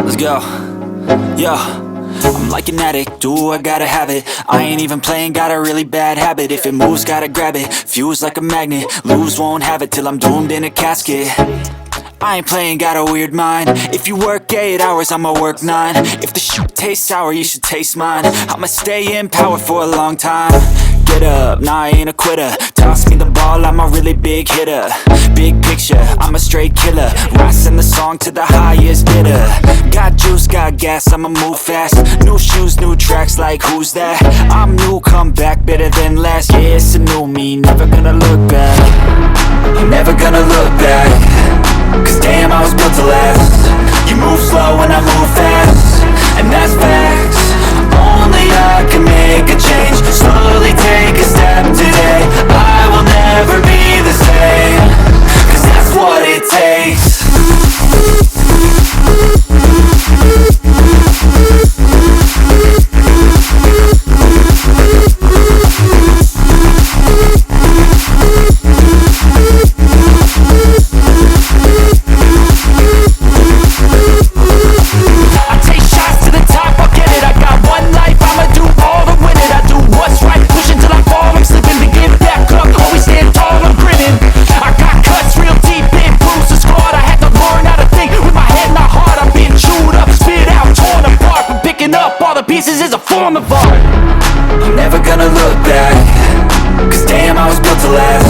Let's go. Yo, I'm like an addict, do I gotta have it. I ain't even playing, got a really bad habit. If it moves, gotta grab it, fuse like a magnet. Lose, won't have it till I'm doomed in a casket. I ain't playing, got a weird mind. If you work 8 hours, I'ma work 9. If the shit tastes sour, you should taste mine. I'ma stay in power for a long time. Get up, nah, I ain't a quitter. Toss me the ball, I'm a really big hitter. Big picture, I'm a straight killer. Rising the song to the highest bidder. Got juice, got gas, I'ma move fast. New shoes, new tracks, like who's that? I'm new, come back, better than last. Yeah, it's a new me, never gonna look back. I'm never gonna look back. Cause damn, I was built to last. You move slow and I move fast, and that's facts. Only I can make a change. Slowly take a step today. I will never be the same. Cause that's what it takes. Pieces is a form of art. I'm never gonna look back. Cause damn, I was built to last.